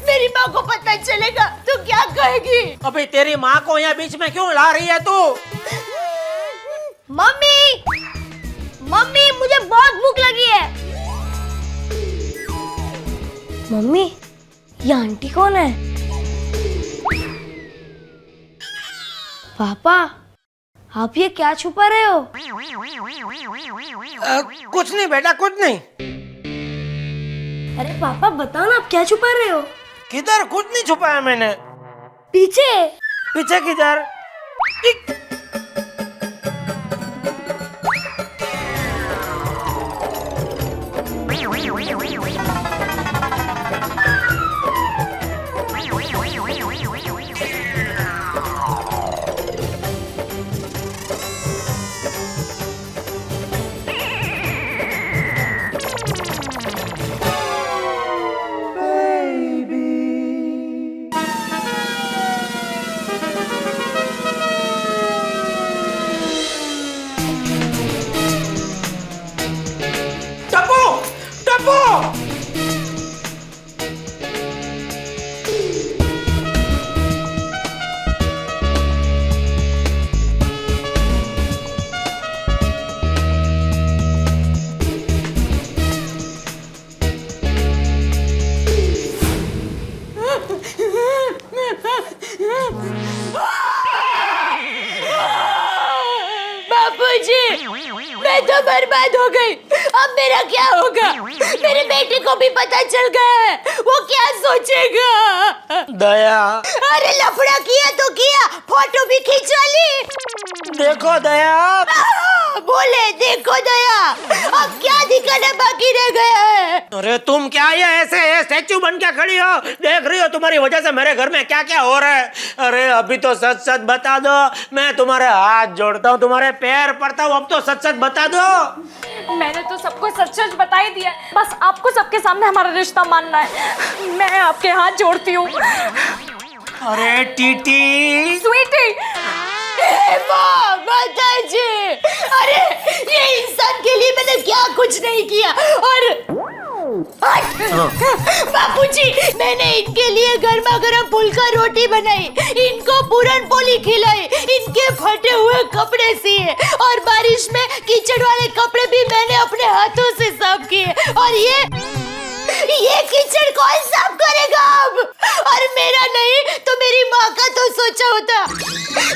मेरी माँ को पता चलेगा तो क्या कहेगी? अबे तेरी माँ को यहाँ बीच में क्यों ला रही है तू? मम्मी, मुझे बहुत भूख लगी है। मम्मी, ये आंटी कौन है? पापा, आप ये क्या छुपा रहे हो? कुछ नहीं बेटा, कुछ नहीं। अरे पापा बताओ ना, आप क्या छुपा रहे हो? किधर? कुछ नहीं छुपाया मैंने। पीछे। पीछे किधर? टप्पू बापूजी, मैं तो बर्बाद हो गई। अब मेरा क्या होगा? मेरे बेटे को भी पता चल गया है, वो क्या सोचेगा? दया, अरे लफड़ा किया तो किया, फोटो भी खिंचवा ली। देखो दया, बोले देखो दया, अब क्या दिखाना बाकी रह गया है? अरे तुम क्या ये ऐसे स्टैचू बन के खड़ी हो? देख रही हो तुम्हारी वजह से मेरे घर में क्या क्या हो रहा है। अरे अभी तो सच सच बता दो, मैं तुम्हारे हाथ जोड़ता हूँ, तुम्हारे पैर पड़ता हूँ, अब तो सच सच बता दो। मैंने तो सबको सच सच बता ही दिया, बस आपको सबके सामने हमारा रिश्ता मानना है। मैं आपके हाथ जोड़ती हूँ। अरे टीटी, स्वीटी, माताजी, अरे ये इंसान के लिए मैंने क्या कुछ नहीं किया। और बापूजी, मैंने इनके लिए गर्मा गर्म फुल्का रोटी बनाई, इनको पूरन पोली खिलाई, इनके फटे हुए कपड़े सिए और बारिश में कीचड़ वाले कपड़े भी मैंने अपने हाथों से साफ किए। और ये कीचड़ कौन साफ करेगा अब? और मेरा नहीं तो मेरी माँ का तो सोचा होता।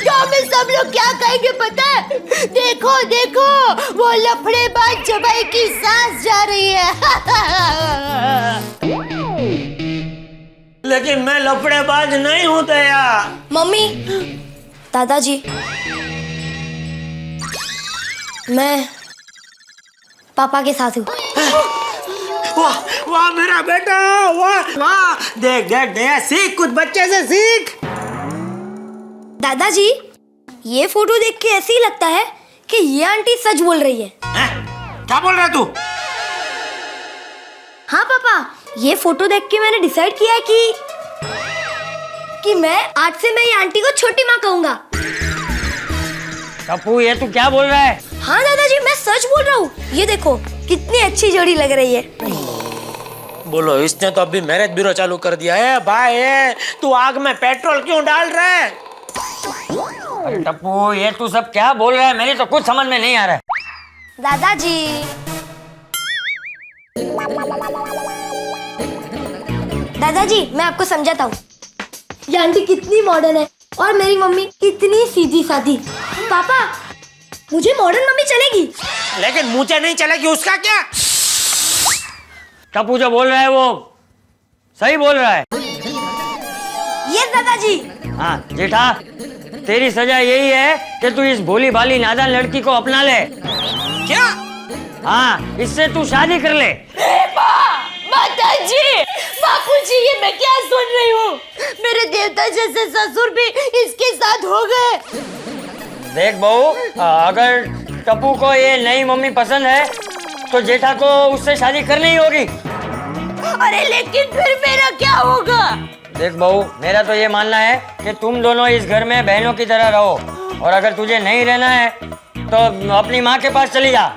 गाँव में सब लोग क्या कहेंगे पता है? देखो देखो, वो लफड़ेबाज जबाई की सांस जा रही है। लेकिन मैं लफड़ेबाज नहीं हूँ दया। मम्मी, दादाजी, मैं पापा के साथ हूँ। वाह वाह मेरा बेटा, वाह वाह, देख देख दया, सीख कुछ बच्चे से सीख। दादाजी, ये फोटो देख के ऐसे ही लगता है कि ये आंटी सच बोल रही है। क्या बोल रहा तू? हाँ पापा, ये फोटो देख के मैंने डिसाइड किया है कि मैं आज से मैं ये आंटी को छोटी माँ कहूँगा। टप्पू, ये तू क्या बोल रहा है? हाँ दादाजी, मैं सच बोल रहा हूँ। ये देखो कितनी अच्छी जोड़ी लग रही है। बोलो, इसने तो अभी मैरिज ब्यूरो चालू कर दिया है। भाई तू आग में पेट्रोल क्यों डाल रहा है? अरे टप्पू, ये तू सब क्या बोल रहा है? मेरी तो कुछ समझ में नहीं आ रहा है। दादाजी, दादाजी, मैं आपको समझाता हूँ। ये आंटी कितनी मॉडर्न है और मेरी मम्मी कितनी सीधी सादी। पापा, मुझे मॉडर्न मम्मी चलेगी, लेकिन मुझे नहीं चलेगी, उसका क्या? टप्पू जो बोल रहा है वो सही बोल रहा है। ये दादाजी। हाँ जेठा, तेरी सजा यही है कि तू इस भोली भाली नादान लड़की को अपना ले। क्या? हाँ, इससे तू शादी कर ले। माताजी, बापूजी, ये मैं क्या सुन रही हूँ? मेरे देवता जैसे ससुर भी इसके साथ हो गए। देख बहू, अगर टप्पू को ये नई मम्मी पसंद है तो जेठा को उससे शादी करनी ही होगी। अरे लेकिन फिर मेरा क्या होगा? देख बहू, मेरा तो ये मानना है कि तुम दोनों इस घर में बहनों की तरह रहो, और अगर तुझे नहीं रहना है तो अपनी माँ के पास चली जा।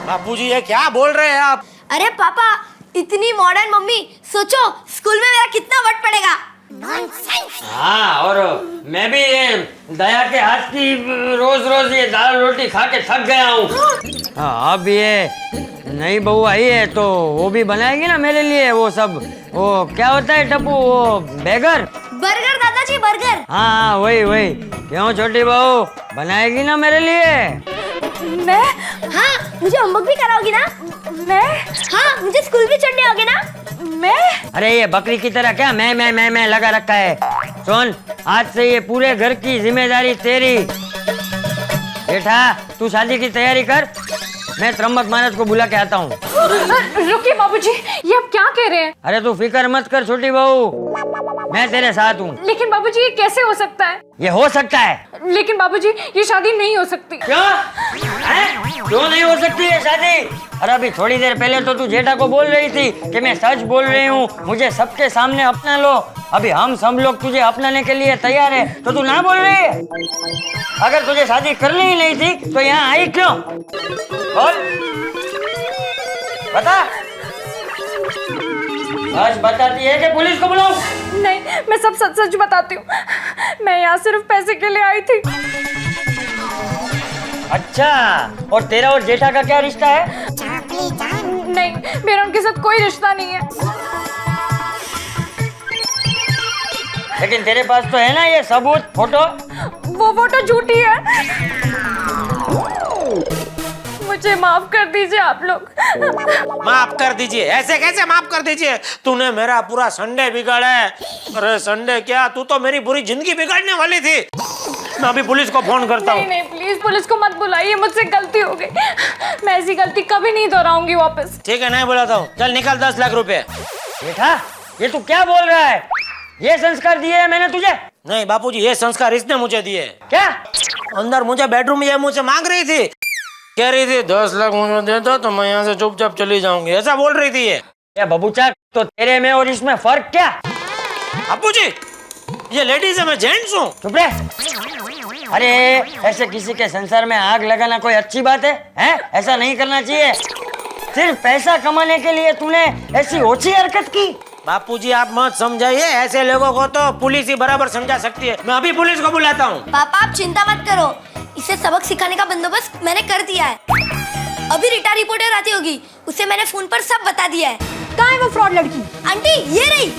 बापूजी, ये क्या बोल रहे हैं आप? अरे पापा, इतनी मॉडर्न मम्मी, सोचो स्कूल में मेरा कितना वट पड़ेगा। नॉनसेंस। हाँ, और मैं भी ये दया के हाथ की रोज रोज ये दाल रोटी खा के थक गया हूँ। हाँ, अब ये नई बहू आई है तो वो भी बनाएगी ना मेरे लिए वो सब। वो क्या होता है टप्पू, वो बर्गर? बर्गर दादाजी, बर्गर। हाँ वही वही। क्यों छोटी बहू, बनाएगी ना मेरे लिए? मैं? हाँ, मुझे होमवर्क भी कराओगी ना? मैं? हाँ, मुझे स्कूल भी चढ़ने आओगे ना? मैं? अरे ये बकरी की तरह क्या मैं लगा रखा है। सुन, आज से ये पूरे घर की जिम्मेदारी तेरी। बेटा, तू शादी की तैयारी कर, मैं त्र्यंबक महाराज को बुला के आता हूँ। रुकिए बाबूजी, ये आप क्या कह रहे हैं? अरे तू फिक्र मत कर छोटी बहू, मैं तेरे साथ हूँ। लेकिन बाबूजी, ये कैसे हो सकता है? ये हो सकता है। लेकिन बाबूजी, ये शादी नहीं हो सकती। क्यों? क्यों नहीं हो सकती है शादी? अरे अभी थोड़ी देर पहले तो तू जेठा को बोल रही थी कि मैं सच बोल रही हूँ, मुझे सबके सामने अपना लो। अभी हम सब लोग तुझे अपनाने के लिए तैयार है, तो तू ना बोल रही है? अगर तुझे शादी करनी ही नहीं थी तो यहाँ आई क्यों? बोल, बता। सच बताती है कि पुलिस को बुलाऊं? नहीं, मैं सब सच सच बताती हूँ। मैं यहाँ सिर्फ पैसे के लिए आई थी। अच्छा, और तेरा और जेठा का क्या रिश्ता है? नहीं, मेरा उनके साथ कोई रिश्ता नहीं है। लेकिन तेरे पास तो है ना ये सबूत, फोटो। वो फोटो झूठी है। मुझे माफ कर दीजिए आप लोग। माफ कर दीजिए? ऐसे कैसे माफ कर दीजिए? तूने मेरा पूरा संडे बिगाड़ा है। अरे संडे क्या, तू तो मेरी पूरी जिंदगी बिगाड़ने वाली थी। मैं अभी पुलिस को फोन करता हूँ। नहीं, प्लीज पुलिस को मत बुलाइए, मुझसे गलती हो गई। मैं ऐसी गलती कभी नहीं दोहराऊंगी वापस। ठीक है, नहीं बुलाता हूँ। चल निकल 10 लाख रुपए। बेटा, ये तू क्या बोल रहा है? ये संस्कार दिए हैं मैंने तुझे? नहीं बापूजी, ये संस्कार इसने मुझे दिए। क्या? अंदर मुझे बेडरूम में ये मुझे मांग रही थी, कह रही थी 10 लाख मुझे दे दो तो मैं यहाँ से चुपचाप चली जाऊंगी, ऐसा बोल रही थी ये। बबूचा, तो तेरे में और इसमें फर्क क्या? बापूजी, ये लेडीज है, मैं जेंट्स हूँ। चुप रहे। अरे ऐसे किसी के संसार में आग लगाना कोई अच्छी बात है? ऐसा नहीं करना चाहिए। सिर्फ पैसा कमाने के लिए तूने ऐसी ओछी हरकत की। बापूजी आप मत समझाइए, ऐसे लोगों को तो पुलिस ही बराबर समझा सकती है। मैं अभी पुलिस को बुलाता हूँ। पापा आप चिंता मत करो, इसे सबक सिखाने का बंदोबस्त मैंने कर दिया है। अभी रीटा रिपोर्टर आती होगी, उसे मैंने फोन पर सब बता दिया है। कहाँ है वो फ्रॉड लड़की? आंटी ये रही।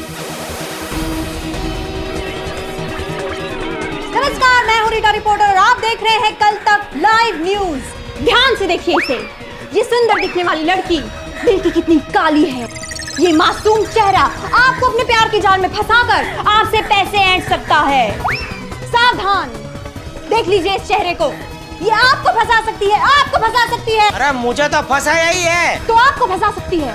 नमस्कार, मैं हूँ रीटा रिपोर्टर और आप देख रहे हैं कल तक लाइव न्यूज। ध्यान से देखिए इसे। ये सुंदर दिखने वाली लड़की दिल की कितनी काली है। ये मासूम चेहरा आपको अपने प्यार की जाल में फंसाकर आपसे पैसे ऐंठ सकता है। सावधान, देख लीजिए इस चेहरे को, ये आपको फंसा सकती है, आपको फंसा सकती है। अरे मुझे तो फंसाया ही है। तो आपको फंसा सकती है।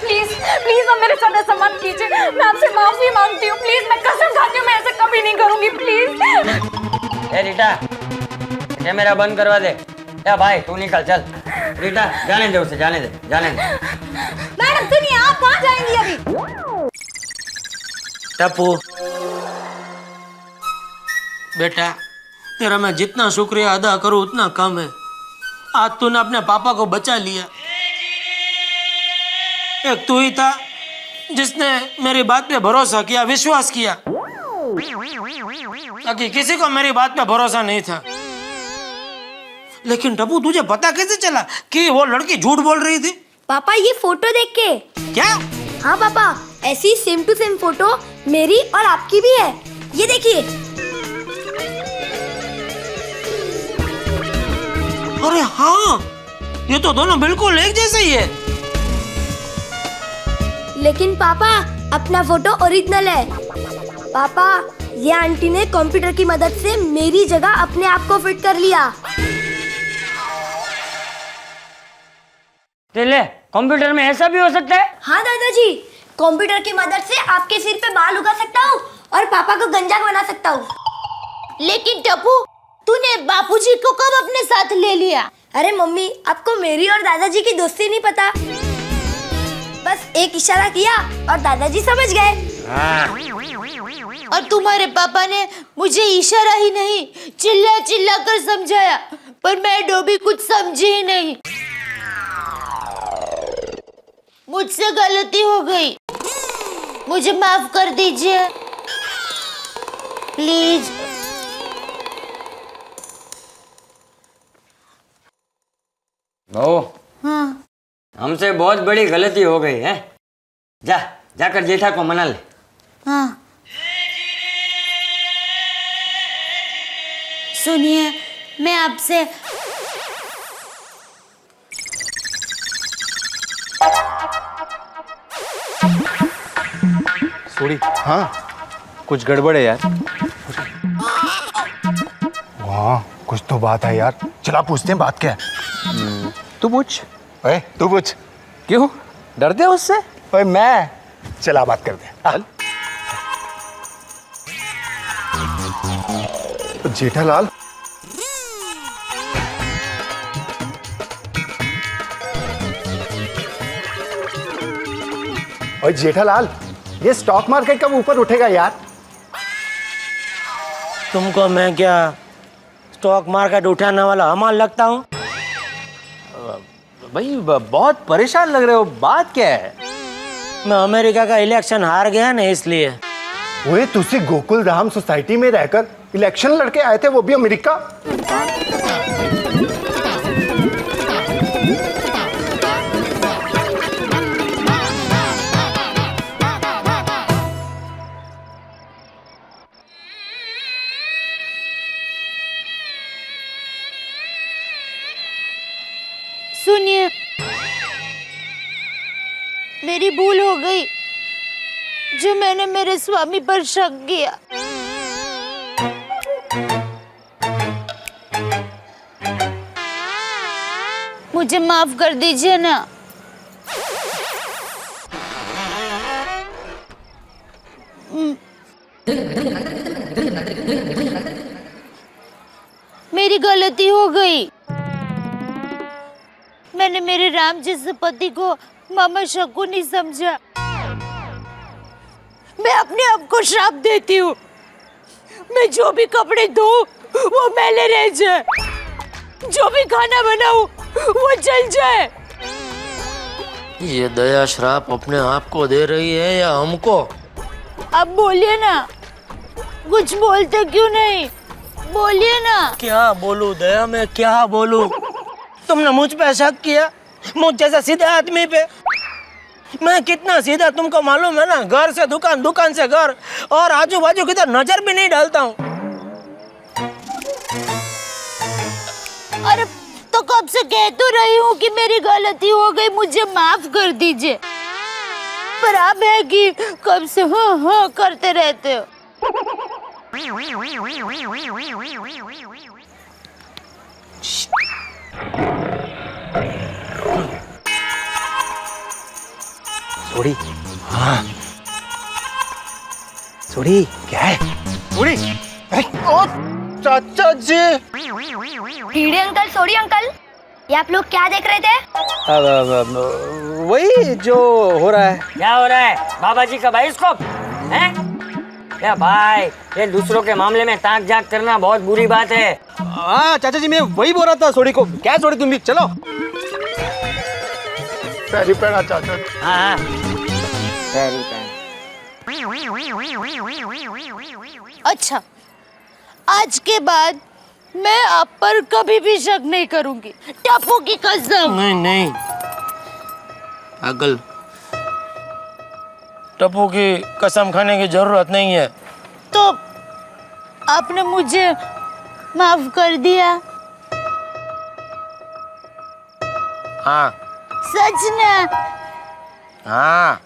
प्लीज प्लीज अब मेरे साथ ऐसा मत कीजिए, मैं आपसे माफी मांगती हूँ। प्लीज, मैं कसम खाती हूँ मैं ऐसा कभी नहीं करूँगी। प्लीज। ए रीटा, कैमरा बंद करवा दे। या भाई तू निकल, चल। रीटा जाने दे उसे, जाने दे, जाने दे। मैडम सुनिए, आप कहाँ जाएंगी अभी? टप्पू बेटा, तेरा मैं जितना शुक्रिया अदा करूं उतना कम है। आज तूने अपने पापा को बचा लिया। एक तू ही था जिसने मेरी बात पे भरोसा किया, विश्वास किया, ताकि किसी को मेरी बात पे भरोसा नहीं था। लेकिन टप्पू तुझे पता कैसे चला कि वो लड़की झूठ बोल रही थी? पापा ये फोटो देख के। क्या? हाँ पापा, ऐसी सेम टू सेम फोटो मेरी और आपकी भी है। ये देखिए। अरे हाँ, ये तो दोनों बिल्कुल एक जैसे ही है। लेकिन पापा अपना फोटो ओरिजिनल है। पापा ये आंटी ने कंप्यूटर की मदद से मेरी जगह अपने आप को फिट कर लिया। ले, कंप्यूटर में ऐसा भी हो सकता है? हाँ दादाजी, कंप्यूटर की मदद से आपके सिर पे बाल उगा सकता हूँ और पापा को गंजा बना सकता हूँ। लेकिन टप्पू, तूने बापूजी को कब अपने साथ ले लिया? अरे मम्मी, आपको मेरी और दादाजी की दोस्ती नहीं पता। बस एक इशारा किया और दादाजी समझ गए। और तुम्हारे पापा ने मुझे इशारा ही नहीं, चिल्ला चिल्ला कर समझाया, पर मैं डोबी कुछ समझी ही नहीं। मुझसे गलती हो गई, मुझे माफ कर दीजिए प्लीज। बहू, हाँ हमसे बहुत बड़ी गलती हो गई है। जाकर जेठा को मना ले। हाँ। सुनिए, मैं आपसे सॉरी। हाँ कुछ गड़बड़ है यार। वाह, कुछ तो बात है यार। चला पूछते हैं बात क्या है। तू पूछ। ओए तू पूछ। क्यों डरते हो उससे? ओए मैं, चला बात करते हैं। चल। जेठालाल, ओए जेठालाल, ये स्टॉक मार्केट कब ऊपर उठेगा यार? तुमको मैं क्या स्टॉक मार्केट उठाने वाला हमाल लगता हूँ? भाई बहुत परेशान लग रहे हो, बात क्या है? मैं अमेरिका का इलेक्शन हार गया ना इसलिए। वे तुसी गोकुल धाम सोसाइटी में रहकर इलेक्शन लड़के आए थे, वो भी अमेरिका। सुनिए, मेरी भूल हो गई जो मैंने मेरे स्वामी पर शक किया। मुझे माफ कर दीजिए ना। मेरी गलती हो गई। मैंने मेरे राम जैसे पति को मामा शकुनी समझा। मैं अपने आप को श्राप देती हूँ, मैं जो भी कपड़े धोऊं वो मैले रह जाए, जो भी खाना बनाऊं वो जल जाए। ये दया श्राप अपने आप को दे रही है या हमको? अब बोलिए ना, कुछ बोलते क्यों नहीं? बोलिए ना। क्या बोलूं दया, मैं क्या बोलूं? तुमने मुझ पे शक किया, मुझ जैसा सीधे आदमी पे। मैं कितना सीधा तुमको मालूम है ना, घर से दुकान, दुकान से घर, और आजू बाजू किधर नजर भी नहीं डालता हूँ। अरे तो कब से कह तो रही हूँ कि मेरी गलती हो गई, मुझे माफ कर दीजिए, पर आप है कि कब से हाँ हाँ करते रहते हो। सोड़ी, हाँ सोड़ी, क्या है? सोड़ी, ओ चाचा जी। कीड़े अंकल, सोड़ी अंकल, ये आप लोग क्या देख रहे थे? वही जो हो रहा है। क्या हो रहा है? बाबा जी का बाइस्कोप है? क्या भाई, ये दूसरों के मामले में ताक झाक करना बहुत बुरी बात है। हाँ चाचा जी, मैं वही बोल रहा था सोड़ी को। क्या सोड़ी, तुम भी चलो। पैरी पैरा चाचा। हाँ अच्छा, आज के बाद मैं आप पर कभी भी शक नहीं करूंगी, टप्पू की कसम। नहीं नहीं पागल, टप्पू की कसम खाने की जरूरत नहीं है। तो आपने मुझे माफ कर दिया? हाँ सच ना? हाँ।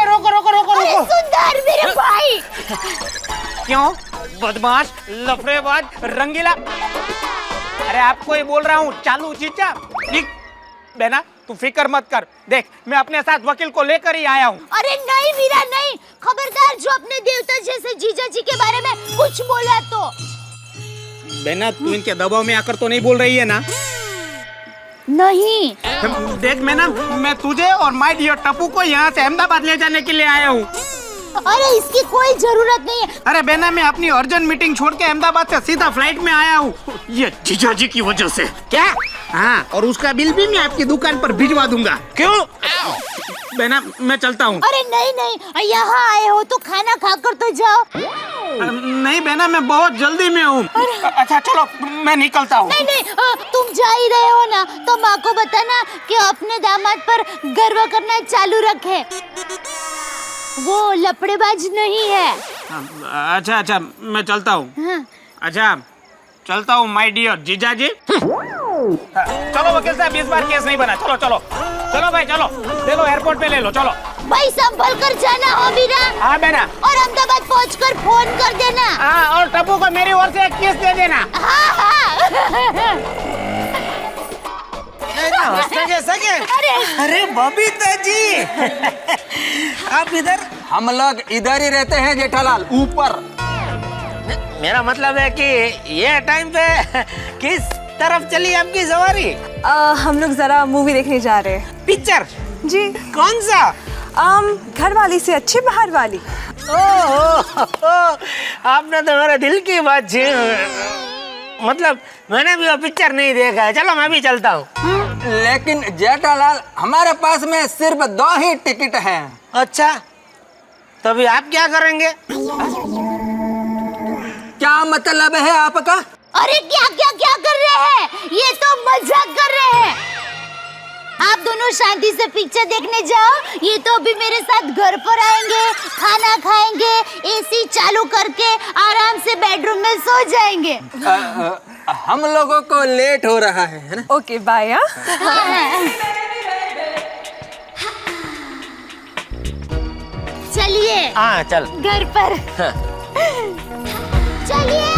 रोको रोको रोको अरे रोको। सुंदर मेरे भाई, क्यों? बदमाश, लफड़ेबाज, रंगीला। अरे आपको ही बोल रहा हूँ, चालू चीचा। बहना तू फिक्र मत कर, देख मैं अपने साथ वकील को लेकर ही आया हूँ। अरे नहीं वीरा नहीं, खबरदार जो अपने देवता जैसे जीजा जी के बारे में कुछ बोला तो। बहना तू इनके दबाव में आकर तो नहीं बोल रही है ना? नहीं। देख मैं तुझे और माय डियर टप्पू को यहाँ से अहमदाबाद ले जाने के लिए आया हूँ। अरे इसकी कोई जरूरत नहीं है। अरे बहना मैं अपनी अर्जेंट मीटिंग छोड़ के अहमदाबाद से सीधा फ्लाइट में आया हूँ, ये जीजा जी की वजह से। क्या? हाँ, और उसका बिल भी मैं आपकी दुकान पर भिजवा दूंगा। क्यों? बहना मैं चलता हूँ। अरे नहीं नहीं, यहाँ आए हो तो खाना खाकर तो जाओ। नहीं बहना, मैं बहुत जल्दी में हूँ। अच्छा चलो मैं निकलता हूँ। नहीं नहीं, तुम जा ही रहे हो ना, तो माँ को बताना कि अपने दामाद पर गर्व करना चालू रखे, वो लफड़ेबाज नहीं है। अच्छा अच्छा मैं चलता हूँ। हाँ। अच्छा चलता हूँ माय डियर जीजा जी। चलो वकील साहब, इस बार केस नहीं बना। चलो चलो चलो भाई, चलो ले लो, एयरपोर्ट पे ले लो। चलो भाई संभल कर जाना हो वीरा। हाँ बहना। और अहमदाबाद पहुंचकर फोन कर देना। हाँ, और टप्पू को मेरी ओर से एक किस दे देना। हाँ हाँ। अरे बबीता जी, आप इधर? हम लोग इधर ही रहते हैं जेठालाल, ऊपर। मेरा मतलब है कि ये टाइम पे किस तरफ चली आपकी सवारी? हम लोग जरा मूवी देखने जा रहे हैं। पिक्चर? जी। कौन सा? घर वाली से अच्छी बाहर वाली। आपने तो मेरे दिल की बात छीन। मतलब मैंने भी वो पिक्चर नहीं देखा है। चलो मैं भी चलता हूँ। लेकिन जेठालाल, हमारे पास में सिर्फ 2 ही टिकट हैं। अच्छा, तभी आप क्या करेंगे? क्या मतलब है आपका? अरे क्या क्या क्या कर रहे हैं? ये तो मजाक कर रहे हैं। आप दोनों शांति से पिक्चर देखने जाओ। ये तो अभी मेरे साथ घर पर आएंगे, खाना खाएंगे, एसी चालू करके आराम से बेडरूम में सो जाएंगे। हम लोगों को लेट हो रहा है ना? Okay bye. चलिए हाँ चल। घर पर। चलिए।